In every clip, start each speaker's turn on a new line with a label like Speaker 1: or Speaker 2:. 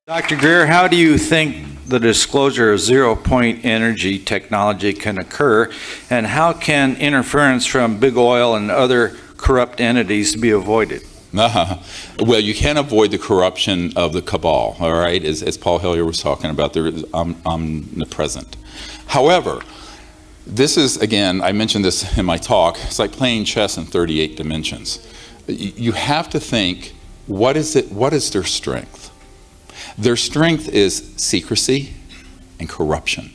Speaker 1: Dr. Greer, how do you think the disclosure of zero-point energy technology can occur, and how can interference from big oil and other corrupt entities be avoided?
Speaker 2: Well, you can't avoid the corruption of the cabal, all right, as Paul Hellyer was talking about. They're omnipresent. However, this is, again, I mentioned this in my talk, it's like playing chess in 38 dimensions. You have to think, what is their strength? Their strength is secrecy and corruption.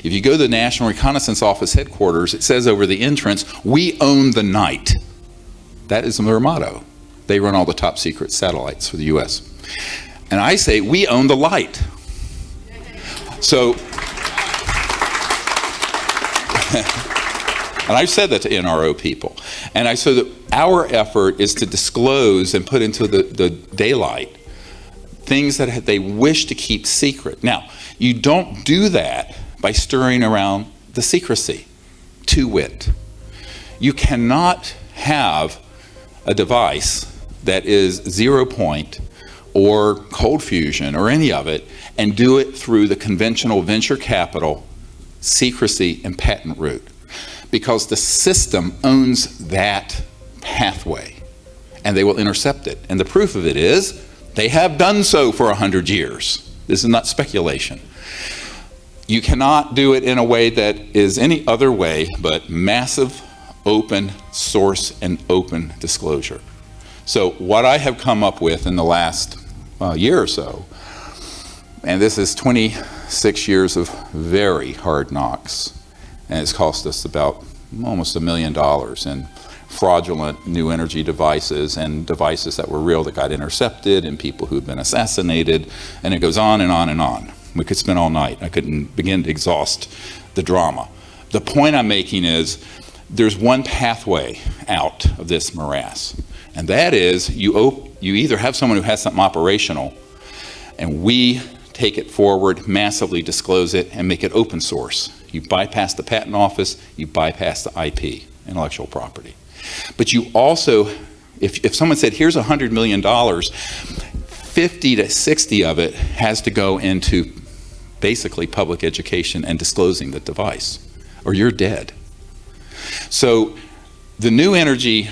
Speaker 2: If you go to the National Reconnaissance Office headquarters, it says over the entrance, "We own the night." That is their motto. They run all the top secret satellites for the US. And I say, we own the light. So, and I've said that to NRO people. And I said that our effort is to disclose and put into the daylight things that they wish to keep secret. Now, you don't do that by stirring around the secrecy, to wit. You cannot have a device that is 0 point or cold fusion or any of it and do it through the conventional venture capital, secrecy, and patent route. Because the system owns that pathway and they will intercept it. And the proof of it is they have done so for 100 years. This is not speculation. You cannot do it in a way that is any other way but massive, open source and open disclosure. So what I have come up with in the last year or so, and this is 26 years of very hard knocks, and it's cost us about almost $1 million in fraudulent new energy devices and devices that were real that got intercepted and people who've been assassinated, and it goes on and on and on. We could spend all night. I couldn't begin to exhaust the drama. The point I'm making is there's one pathway out of this morass, and that is you either have someone who has something operational and we take it forward, massively disclose it, and make it open source. You bypass the patent office, you bypass the IP, intellectual property. But you also, if someone said, here's $100 million, 50 to 60 of it has to go into basically public education and disclosing the device, or you're dead. So the new energy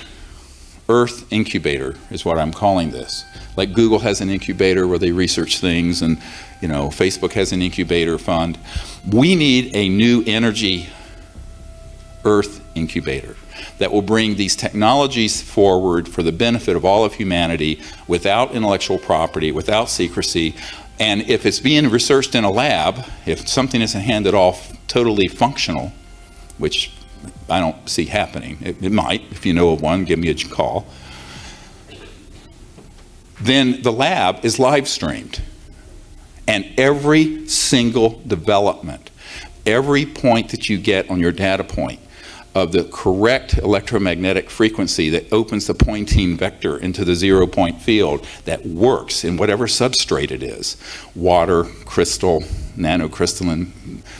Speaker 2: Earth incubator is what I'm calling this. Like Google has an incubator where they research things, and Facebook has an incubator fund. We need a new energy Earth incubator that will bring these technologies forward for the benefit of all of humanity without intellectual property, without secrecy. And if it's being researched in a lab, if something isn't handed off totally functional, which I don't see happening, it might, if you know of one, give me a call, then the lab is live streamed. And every single development, every point that you get on your data point of the correct electromagnetic frequency that opens the Poynting vector into the 0 point field that works in whatever substrate it is, water, crystal, nanocrystalline,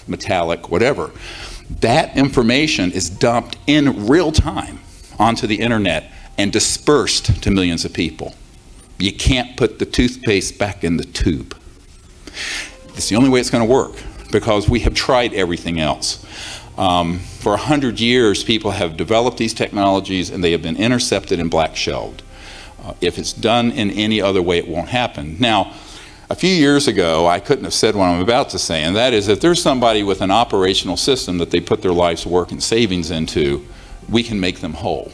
Speaker 2: metallic, whatever. That information is dumped in real time onto the internet and dispersed to millions of people. You can't put the toothpaste back in the tube. It's the only way it's going to work, because we have tried everything else. For 100 years, people have developed these technologies and they have been intercepted and black shelved. If it's done in any other way, it won't happen. Now, a few years ago, I couldn't have said what I'm about to say, and that is, if there's somebody with an operational system that they put their life's work and savings into, we can make them whole.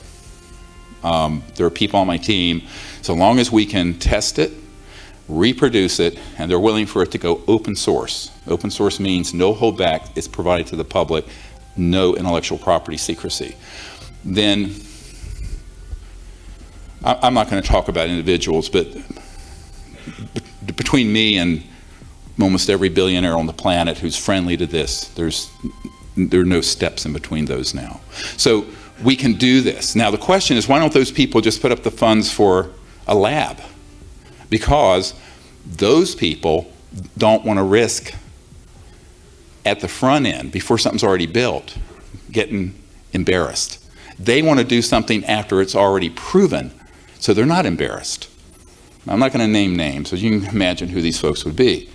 Speaker 2: There are people on my team, so long as we can test it, reproduce it, and they're willing for it to go open source. Open source means no holdback, it's provided to the public, no intellectual property secrecy. Then, I'm not going to talk about individuals, but between me and almost every billionaire on the planet who's friendly to this, there are no steps in between those now. So we can do this. Now the question is, why don't those people just put up the funds for a lab? Because those people don't want to risk at the front end, before something's already built, getting embarrassed. They want to do something after it's already proven, so they're not embarrassed. I'm not going to name names, so you can imagine who these folks would be.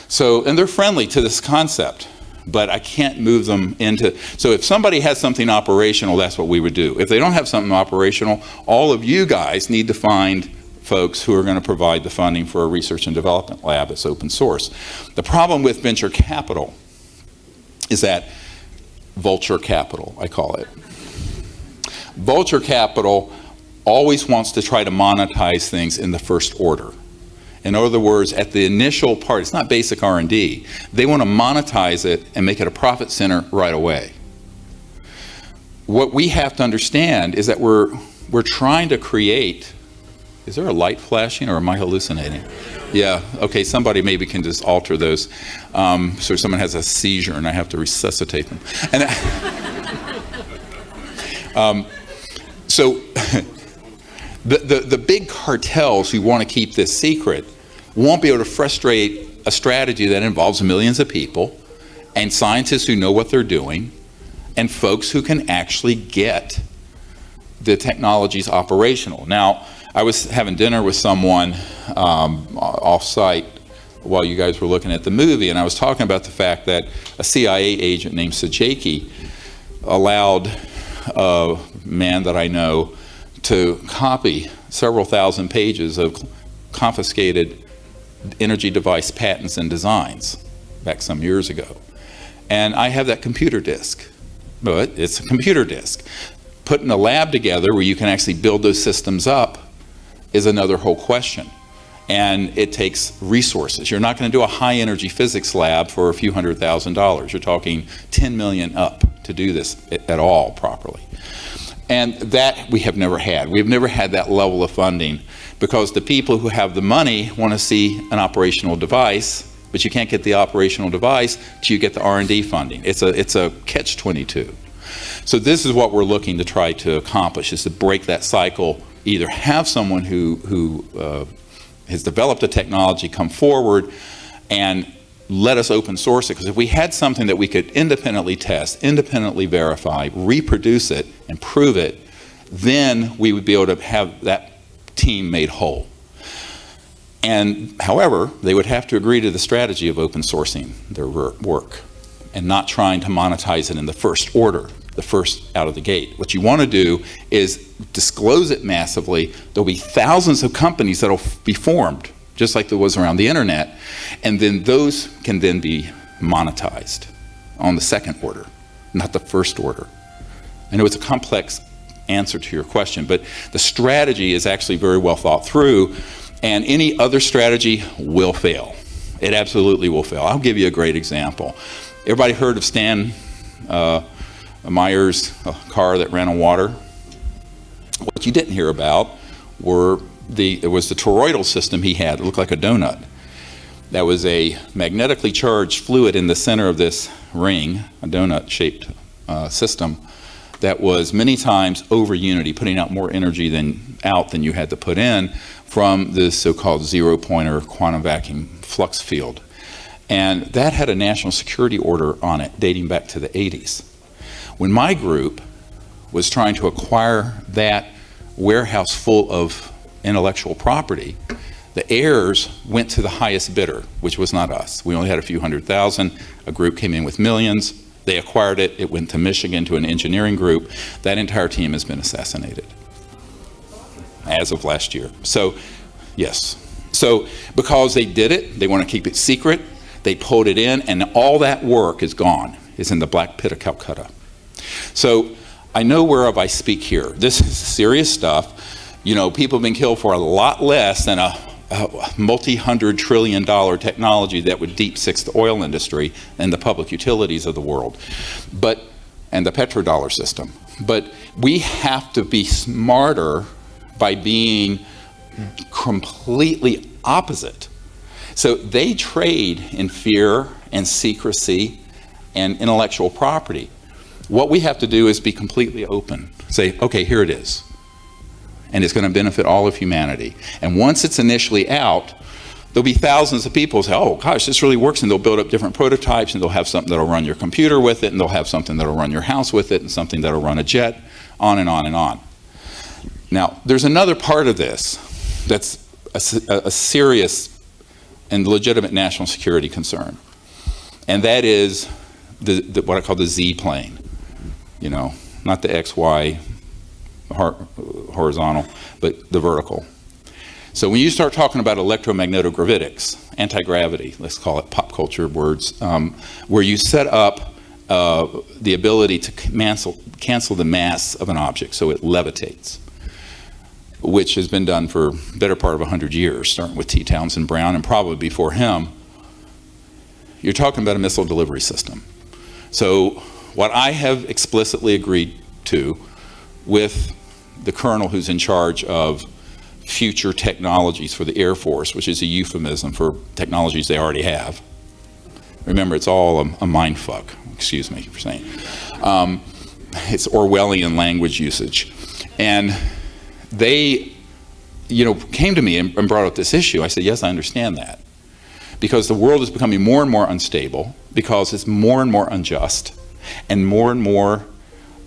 Speaker 2: So, and they're friendly to this concept, but I can't move them into, so if somebody has something operational, that's what we would do. If they don't have something operational, all of you guys need to find folks who are going to provide the funding for a research and development lab that's open source. The problem with venture capital is that vulture capital, I call it. Vulture capital always wants to try to monetize things in the first order. In other words, at the initial part, it's not basic R&D. They want to monetize it and make it a profit center right away. What we have to understand is that we're trying to create. Is there a light flashing, or am I hallucinating? Yeah, okay, somebody maybe can just alter those. So someone has a seizure and I have to resuscitate them. And so the big cartels who want to keep this secret won't be able to frustrate a strategy that involves millions of people and scientists who know what they're doing and folks who can actually get the technologies operational. Now, I was having dinner with someone off-site while you guys were looking at the movie, and I was talking about the fact that a CIA agent named Sajaki allowed a man that I know to copy several thousand pages of confiscated energy device patents and designs back some years ago. And I have that computer disk, but it's a computer disk. Putting a lab together where you can actually build those systems up is another whole question. And it takes resources. You're not going to do a high energy physics lab for a few $100,000. You're talking 10 million up to do this at all properly. And that we have never had. We've never had that level of funding because the people who have the money want to see an operational device, but you can't get the operational device till you get the R&D funding. It's a catch-22. So this is what we're looking to try to accomplish, is to break that cycle, either have someone who has developed a technology come forward and let us open source it, because if we had something that we could independently test, independently verify, reproduce it, and prove it, then we would be able to have that team made whole. And however, they would have to agree to the strategy of open sourcing their work and not trying to monetize it in the first order, the first out of the gate. What you want to do is disclose it massively. There'll be thousands of companies that'll be formed, just like there was around the internet, and then those can then be monetized on the second order, not the first order. I know it's a complex answer to your question, but the strategy is actually very well thought through, and any other strategy will fail. It absolutely will fail. I'll give you a great example. Everybody heard of Stan Meyer's car that ran on water? What you didn't hear about was the toroidal system he had. It looked like a donut. That was a magnetically charged fluid in the center of this ring, a donut-shaped system, that was many times over unity, putting out more energy than you had to put in from the so-called zero-pointer quantum vacuum flux field. And that had a national security order on it dating back to the 80s. When my group was trying to acquire that warehouse full of intellectual property, the heirs went to the highest bidder, which was not us. We only had a few $100,000. A group came in with millions. They acquired it. It went to Michigan to an engineering group. That entire team has been assassinated as of last year. So, yes. So, because they did it, they want to keep it secret. They pulled it in, and all that work is gone. It's in the black pit of Calcutta. So, I know whereof I speak here. This is serious stuff. You know, people have been killed for a lot less than a multi-$100 trillion technology that would deep six the oil industry and the public utilities of the world, and the petrodollar system. But we have to be smarter by being completely opposite. So they trade in fear and secrecy and intellectual property. What we have to do is be completely open. Say, okay, here it is. And it's going to benefit all of humanity. And once it's initially out, there'll be thousands of people who say, oh gosh, this really works, and they'll build up different prototypes, and they'll have something that'll run your computer with it, and they'll have something that'll run your house with it, and something that'll run a jet, on and on and on. Now, there's another part of this that's a serious and legitimate national security concern. And that is what I call the Z plane. You know, not the XY horizontal, but the vertical. So when you start talking about electromagnetogravitics, anti-gravity, let's call it pop culture words, where you set up the ability to cancel the mass of an object so it levitates, which has been done for the better part of 100 years, starting with T. Townsend Brown and probably before him. You're talking about a missile delivery system. So what I have explicitly agreed to with the colonel who's in charge of future technologies for the Air Force, which is a euphemism for technologies they already have. Remember, it's all a mind fuck, excuse me for saying. It's Orwellian language usage. And they, came to me and brought up this issue. I said, yes, I understand that. Because the world is becoming more and more unstable, because it's more and more unjust, and more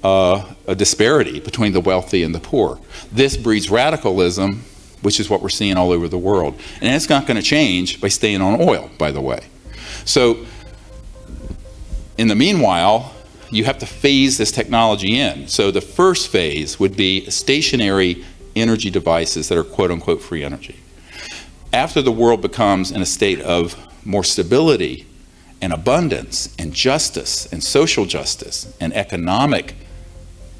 Speaker 2: a disparity between the wealthy and the poor. This breeds radicalism, which is what we're seeing all over the world. And it's not going to change by staying on oil, by the way. So in the meanwhile, you have to phase this technology in. So the first phase would be stationary energy devices that are quote unquote free energy. After the world becomes in a state of more stability and abundance and justice and social justice and economic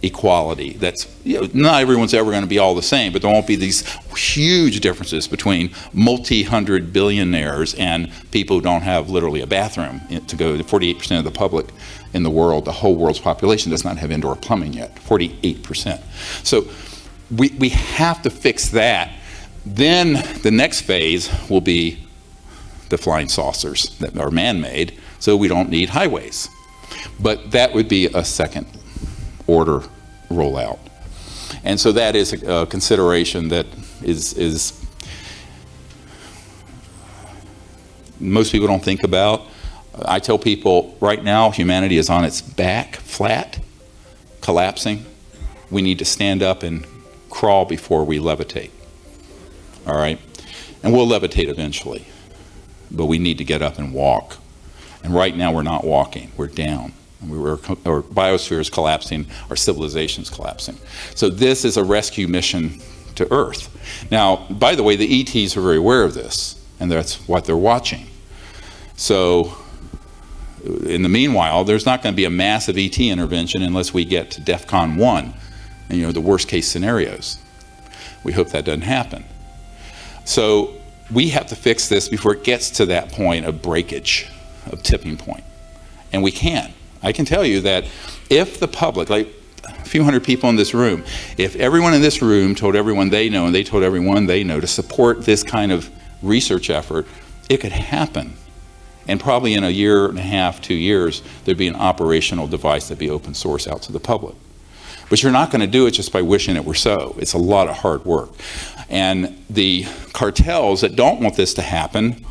Speaker 2: equality, that's, not everyone's ever going to be all the same, but there won't be these huge differences between multi-hundred billionaires and people who don't have literally a bathroom to go to. 48% of the public in the world, the whole world's population, does not have indoor plumbing yet, 48%. So we have to fix that. Then the next phase will be the flying saucers that are man-made, so we don't need highways. But that would be a second order rollout. And so that is a consideration that is most people don't think about. I tell people right now humanity is on its back, flat, collapsing. We need to stand up and crawl before we levitate. All right? And we'll levitate eventually, but we need to get up and walk. And right now we're not walking, we're down. Our biosphere is collapsing, our civilization is collapsing. So this is a rescue mission to Earth. Now, by the way, the ETs are very aware of this, and that's what they're watching. So in the meanwhile, there's not going to be a massive ET intervention unless we get to DEFCON 1, and the worst case scenarios. We hope that doesn't happen. So we have to fix this before it gets to that point of breakage, of tipping point. And we can. I can tell you that if the public, like a few hundred people in this room, if everyone in this room told everyone they know and they told everyone they know to support this kind of research effort, it could happen. And probably in a year and a half, 2 years, there'd be an operational device that'd be open source out to the public. But you're not going to do it just by wishing it were so. It's a lot of hard work. And the cartels that don't want this to happen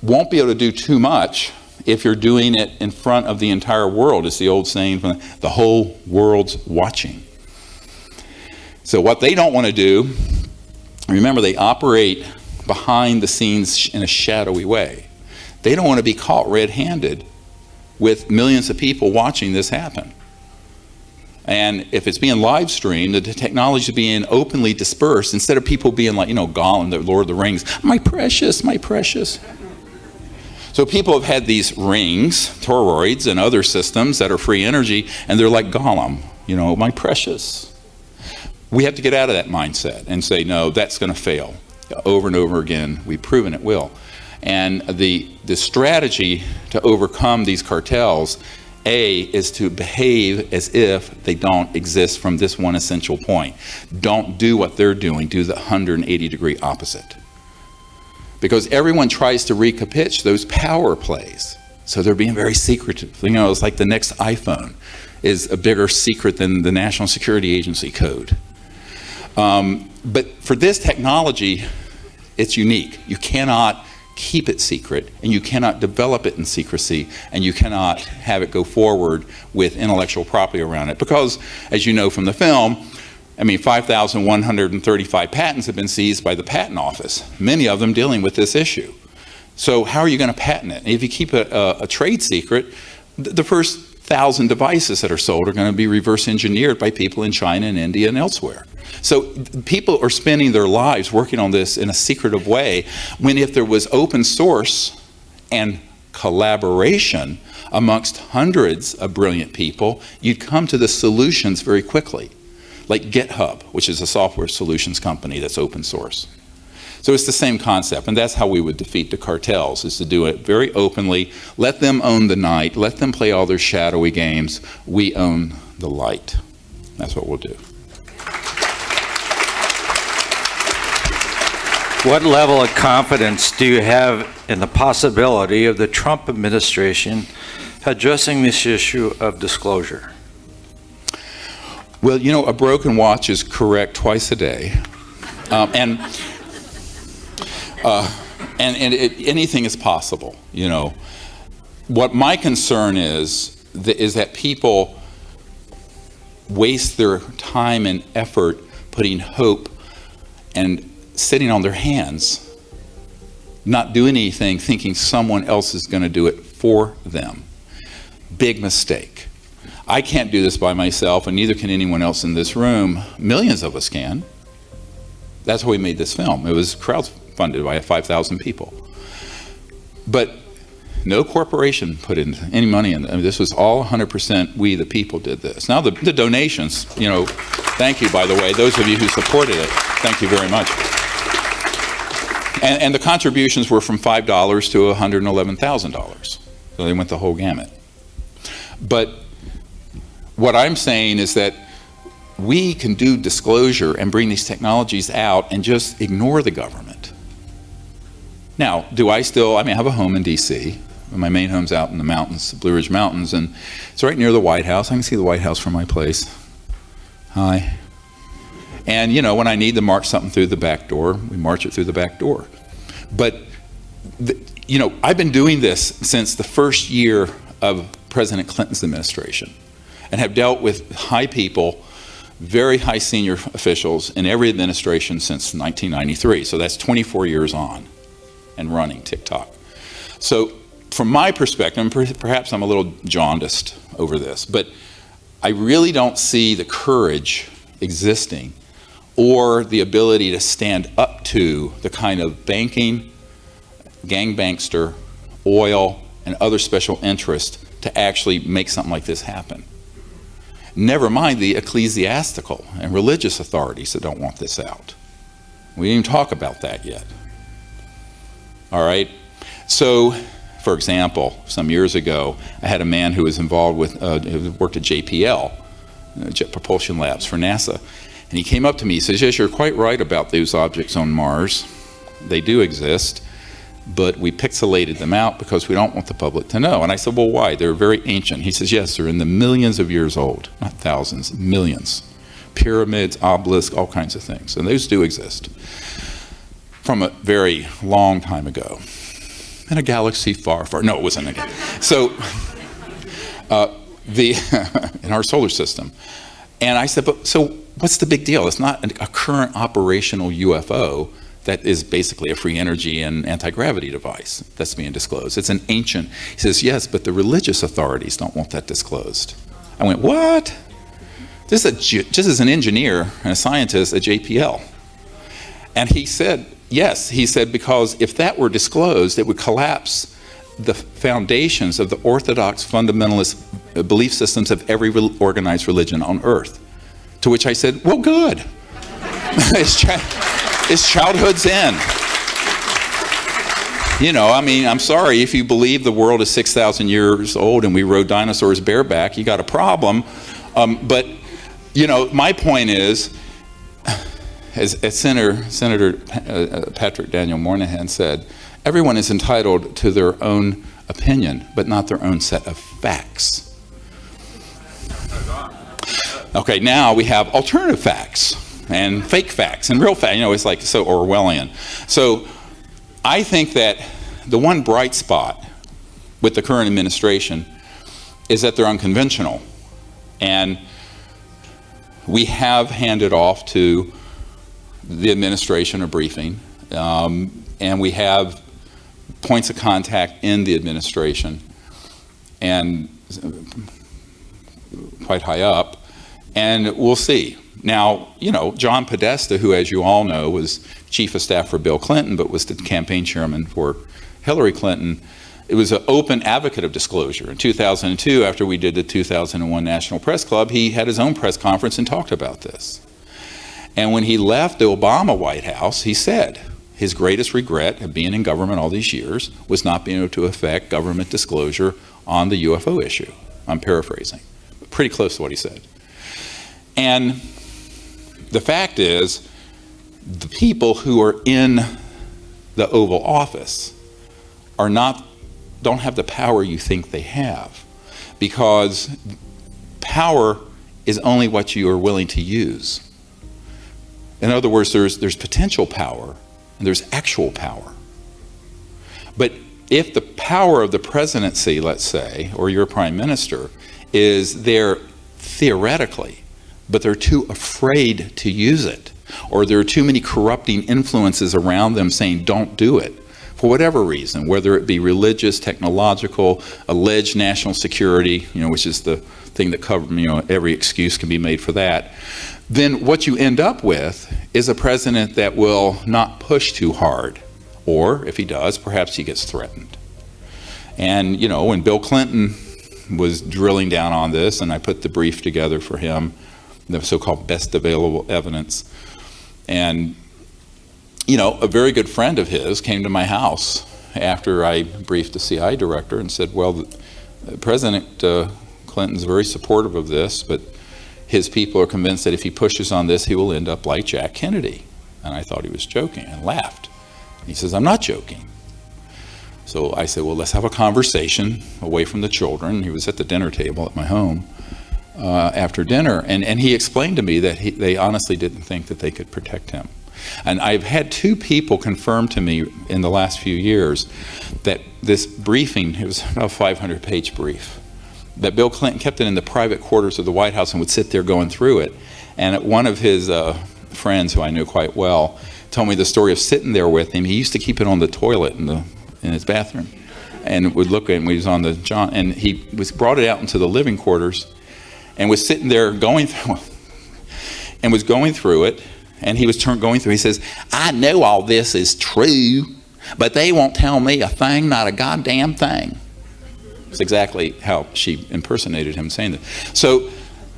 Speaker 2: won't be able to do too much if you're doing it in front of the entire world. It's the old saying, the whole world's watching. So what they don't want to do, remember they operate behind the scenes in a shadowy way. They don't want to be caught red-handed with millions of people watching this happen. And if it's being live streamed, the technology is being openly dispersed, instead of people being like, Gollum, the Lord of the Rings, my precious, my precious. So people have had these rings, toroids, and other systems that are free energy, and they're like Gollum, my precious. We have to get out of that mindset and say, no, that's going to fail. Over and over again, we've proven it will. And the strategy to overcome these cartels, A, is to behave as if they don't exist from this one essential point. Don't do what they're doing, do the 180-degree opposite. Because everyone tries to recapitulate those power plays. So they're being very secretive. It's like the next iPhone is a bigger secret than the National Security Agency code. But for this technology, it's unique. You cannot keep it secret, and you cannot develop it in secrecy, and you cannot have it go forward with intellectual property around it. Because, as you know from the film, I mean, 5,135 patents have been seized by the Patent Office, many of them dealing with this issue. So how are you going to patent it? If you keep a trade secret, the first 1,000 devices that are sold are going to be reverse engineered by people in China and India and elsewhere. So people are spending their lives working on this in a secretive way, when if there was open source and collaboration amongst hundreds of brilliant people, you'd come to the solutions very quickly. Like GitHub, which is a software solutions company that's open source. So it's the same concept, and that's how we would defeat the cartels, is to do it very openly, let them own the night, let them play all their shadowy games, we own the light. That's what we'll do.
Speaker 1: What level of confidence do you have in the possibility of the Trump administration addressing this issue of disclosure?
Speaker 2: Well, you know, a broken watch is correct twice a day, anything is possible. You know, what my concern is that people waste their time and effort putting hope and sitting on their hands, not doing anything, thinking someone else is going to do it for them. Big mistake. I can't do this by myself, and neither can anyone else in this room. Millions of us can. That's why we made this film. It was crowdfunded by 5,000 people. But no corporation put in any money in it. I mean, this was all 100% we, the people, did this. Now the donations, you know, thank you, by the way, those of you who supported it, thank you very much. And the contributions were from $5 to $111,000. So they went the whole gamut. But what I'm saying is that we can do disclosure and bring these technologies out and just ignore the government. Now, I have a home in DC. My main home's out in the mountains, the Blue Ridge Mountains, and it's right near the White House. I can see the White House from my place. Hi. And, you know, when I need to march something through the back door, we march it through the back door. But, you know, I've been doing this since the first year of President Clinton's administration, and have dealt with high people, very high senior officials in every administration since 1993. So that's 24 years on and running TikTok. So from my perspective, and perhaps I'm a little jaundiced over this, but I really don't see the courage existing or the ability to stand up to the kind of banking, gangbangster, oil, and other special interests to actually make something like this happen. Never mind the ecclesiastical and religious authorities that don't want this out. We didn't even talk about that yet. All right? So, for example, some years ago, I had a man who was involved with, who worked at JPL, Jet Propulsion Labs for NASA, and he came up to me, he says, yes, you're quite right about those objects on Mars. They do exist, but we pixelated them out because we don't want the public to know. And I said, well, why? They're very ancient. He says, yes, they're in the millions of years old, not thousands, millions. Pyramids, obelisks, all kinds of things. And those do exist from a very long time ago. In a galaxy far, far, no, it wasn't a galaxy. So, in our solar system. And I said, but so what's the big deal? It's not a current operational UFO that is basically a free energy and anti-gravity device that's being disclosed. It's an ancient, he says, yes, but the religious authorities don't want that disclosed. I went, what? This is an engineer and a scientist at JPL. And he said, yes, he said, because if that were disclosed, it would collapse the foundations of the orthodox fundamentalist belief systems of every organized religion on earth. To which I said, well, good. It's childhood's end. You know, I mean, I'm sorry, if you believe the world is 6,000 years old and we rode dinosaurs bareback, you got a problem. But, you know, my point is, as Senator Patrick Daniel Moynihan said, everyone is entitled to their own opinion, but not their own set of facts. Okay, now we have alternative facts and fake facts and real facts. You know, it's like so Orwellian. So I think that the one bright spot with the current administration is that they're unconventional. And We have handed off to the administration a briefing, and we have points of contact in the administration and quite high up, and we'll see. Now, John Podesta, who, as you all know, was chief of staff for Bill Clinton, but was the campaign chairman for Hillary Clinton, it was an open advocate of disclosure. In 2002, after we did the 2001 National Press Club, he had his own press conference and talked about this. And when he left the Obama White House, he said his greatest regret of being in government all these years was not being able to affect government disclosure on the UFO issue. I'm paraphrasing, but pretty close to what he said. And the fact is, the people who are in the Oval Office don't have the power you think they have, because power is only what you are willing to use. In other words, there's potential power and there's actual power. But if the power of the presidency, let's say, or your prime minister, is there theoretically, but they're too afraid to use it, or there are too many corrupting influences around them saying don't do it, for whatever reason, whether it be religious, technological, alleged national security, which is the thing that every excuse can be made for that, then what you end up with is a president that will not push too hard, or if he does, perhaps he gets threatened. And when Bill Clinton was drilling down on this, and I put the brief together for him, the so-called best available evidence, and a very good friend of his came to my house after I briefed the CIA director and said, well, President Clinton's very supportive of this, but his people are convinced that if he pushes on this, he will end up like Jack Kennedy. And I thought he was joking and laughed. He says, I'm not joking. So I said, well, let's have a conversation away from the children. He was at the dinner table at my home after dinner, and he explained to me that they honestly didn't think that they could protect him. And I've had two people confirm to me in the last few years that this briefing, it was about a 500-page brief, that Bill Clinton kept it in the private quarters of the White House and would sit there going through it. And one of his friends, who I knew quite well, told me the story of sitting there with him. He used to keep it on the toilet in his bathroom, and would look at it when he was on the John, and he brought it out into the living quarters, and was sitting there going through it. And he was going through, he says, I know all this is true, but they won't tell me a thing, not a goddamn thing. It's exactly how she impersonated him saying that. So,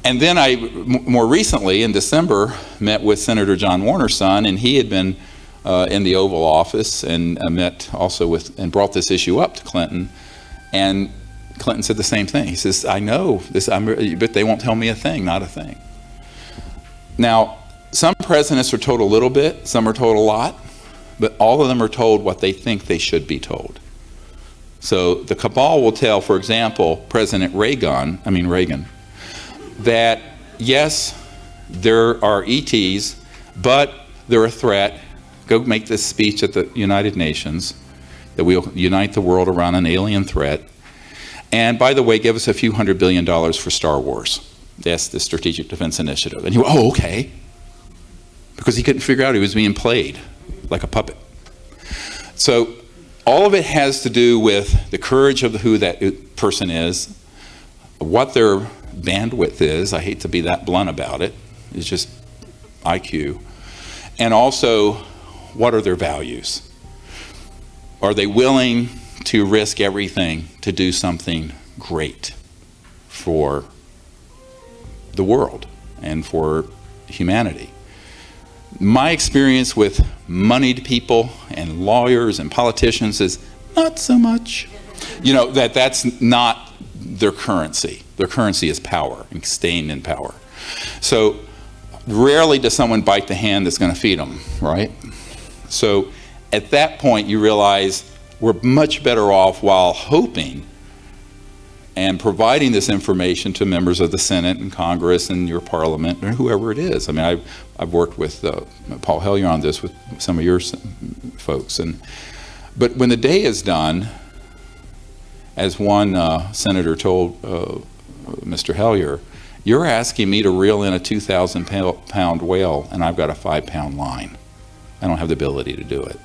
Speaker 2: and then I, more recently, in December, met with Senator John Warner's son, and he had been in the Oval Office, and met also with, and brought this issue up to Clinton, and Clinton said the same thing. He says, I know this, but they won't tell me a thing, not a thing. Now, some presidents are told a little bit, some are told a lot, but all of them are told what they think they should be told. So the cabal will tell, for example, President Reagan, that yes, there are ETs, but they're a threat. Go make this speech at the United Nations, that we'll unite the world around an alien threat. And by the way, give us a few $100 billion for Star Wars. That's the Strategic Defense Initiative. And he went, oh, okay. Because he couldn't figure out he was being played like a puppet. So all of it has to do with the courage of who that person is, what their bandwidth is. I hate to be that blunt about it. It's just IQ. And also, what are their values? Are they willing to risk everything to do something great for the world and for humanity? My experience with moneyed people and lawyers and politicians is not so much. That's not their currency. Their currency is power and staying in power. So rarely does someone bite the hand that's going to feed them, right? So at that point you realize we're much better off, while hoping and providing this information to members of the Senate and Congress and your Parliament or whoever it is. I mean, I've worked with Paul Hellyer on this with some of your folks, but when the day is done, as one senator told Mr. Hellyer, You're asking me to reel in a 2,000 pound whale, and I've got a 5-pound line. I don't have the ability to do it.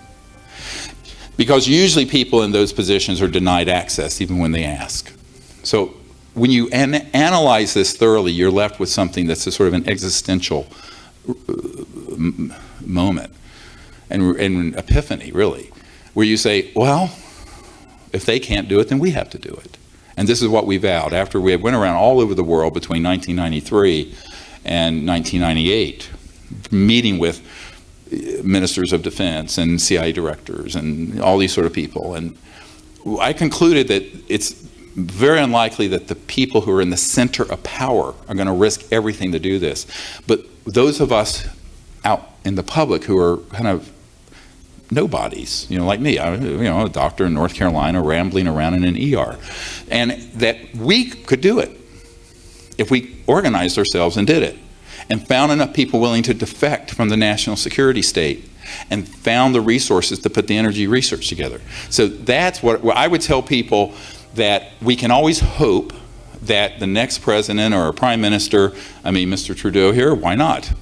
Speaker 2: Because usually people in those positions are denied access even when they ask. So when you analyze this thoroughly, you're left with something that's a sort of an existential moment and epiphany, really, where you say, well, if they can't do it, then we have to do it. And this is what we vowed. After we went around all over the world between 1993 and 1998, meeting with ministers of defense and CIA directors and all these sort of people. And I concluded that it's very unlikely that the people who are in the center of power are going to risk everything to do this. But those of us out in the public who are kind of nobodies, like me, I'm a doctor in North Carolina rambling around in an ER, and that we could do it if we organized ourselves and did it, and found enough people willing to defect from the national security state, and found the resources to put the energy research together. So that's what I would tell people, that we can always hope that the next president or a prime minister, Mr. Trudeau here, why not?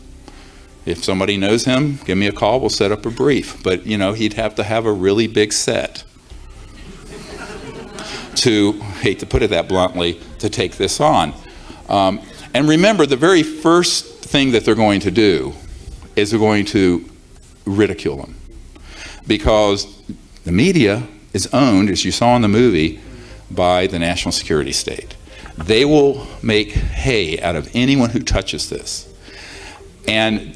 Speaker 2: If somebody knows him, give me a call, we'll set up a brief. But, he'd have to have a really big set to, hate to put it that bluntly, to take this on. And remember, the very first thing that they're going to do is they're going to ridicule him. Because the media is owned, as you saw in the movie, by the national security state. They will make hay out of anyone who touches this. And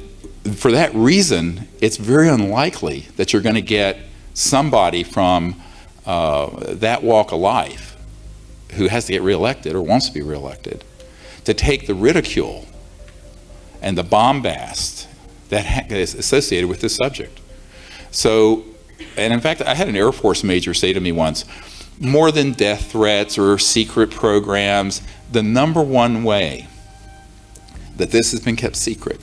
Speaker 2: for that reason, it's very unlikely that you're going to get somebody from that walk of life who has to get reelected or wants to be reelected to take the ridicule and the bombast that is associated with this subject. So, and in fact, I had an Air Force major say to me once, more than death threats or secret programs, the number one way that this has been kept secret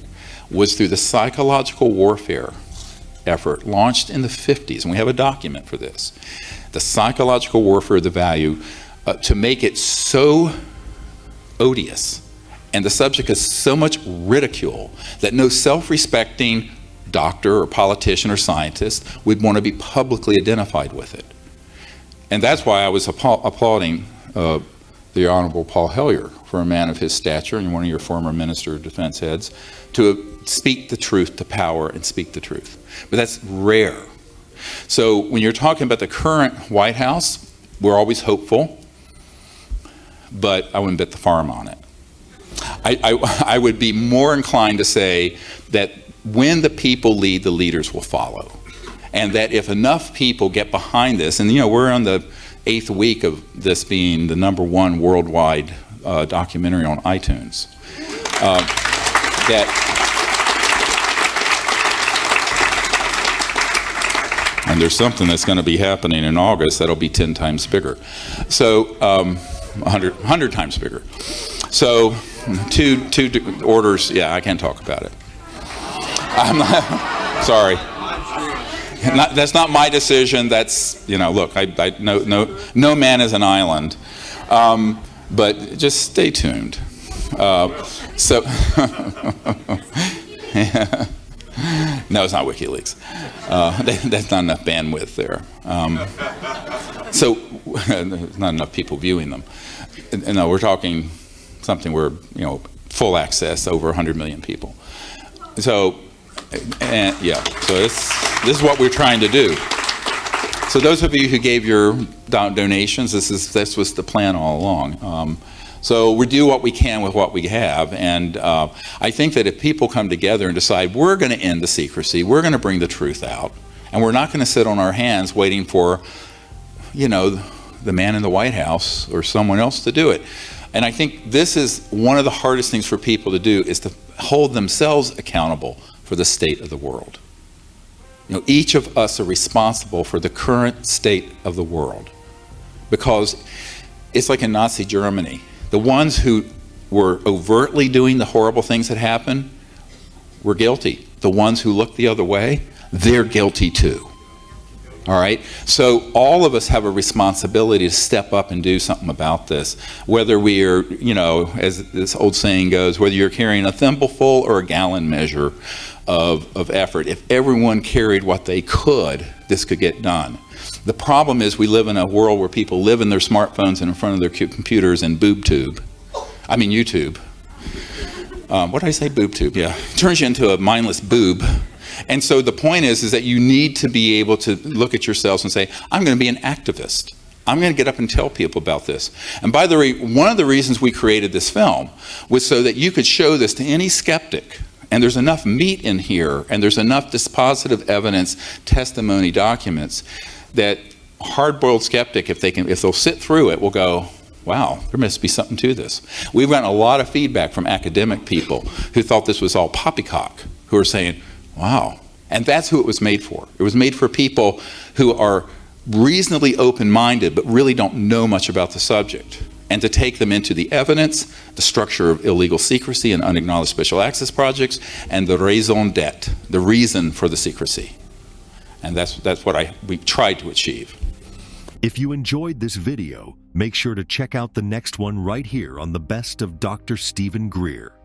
Speaker 2: was through the psychological warfare effort launched in the 50s, and we have a document for this. The psychological warfare of the value to make it so odious, and the subject is so much ridicule that no self-respecting doctor or politician or scientist would want to be publicly identified with it. And that's why I was applauding the Honorable Paul Hellyer, for a man of his stature and one of your former Minister of Defense heads, to speak the truth to power and speak the truth. But that's rare. So when you're talking about the current White House, we're always hopeful, but I wouldn't bet the farm on it. I would be more inclined to say that when the people lead, the leaders will follow. And that if enough people get behind this, and we're on the 8th week of this being the #1 worldwide documentary on iTunes, and there's something that's going to be happening in August that'll be 10 times bigger. So 100 times bigger. So two orders, yeah, I can't talk about it. I'm not, sorry. That's not my decision. That's, look, no man is an island. But just stay tuned. So, no, it's not WikiLeaks. That's not enough bandwidth there. So, there's not enough people viewing them. No, we're talking something where, full access, over 100 million people. So, so this is what we're trying to do. So those of you who gave your donations, this was the plan all along. So we do what we can with what we have, and I think that if people come together and decide we're going to end the secrecy, we're going to bring the truth out, and we're not going to sit on our hands waiting for, the man in the White House or someone else to do it. And I think this is one of the hardest things for people to do, is to hold themselves accountable for the state of the world. Each of us are responsible for the current state of the world, because it's like in Nazi Germany. The ones who were overtly doing the horrible things that happened were guilty. The ones who looked the other way, they're guilty too. All right, so all of us have a responsibility to step up and do something about this. Whether we are, as this old saying goes, whether you're carrying a thimbleful or a gallon measure of effort, if everyone carried what they could, this could get done. The problem is we live in a world where people live in their smartphones and in front of their computers and YouTube. What did I say? Boob tube, yeah. It turns you into a mindless boob. And so the point is that you need to be able to look at yourselves and say, I'm going to be an activist. I'm going to get up and tell people about this. And by the way, one of the reasons we created this film was so that you could show this to any skeptic. And there's enough meat in here, and there's enough dispositive evidence, testimony, documents, that hard-boiled skeptic, if they'll sit through it, will go, wow, there must be something to this. We've gotten a lot of feedback from academic people who thought this was all poppycock, who are saying, wow. And that's who it was made for. It was made for people who are reasonably open-minded but really don't know much about the subject, and to take them into the evidence, the structure of illegal secrecy and unacknowledged special access projects, and the raison d'etre, the reason for the secrecy. And that's what we tried to achieve.
Speaker 3: If you enjoyed this video, make sure to check out the next one right here on the Best of Dr. Stephen Greer.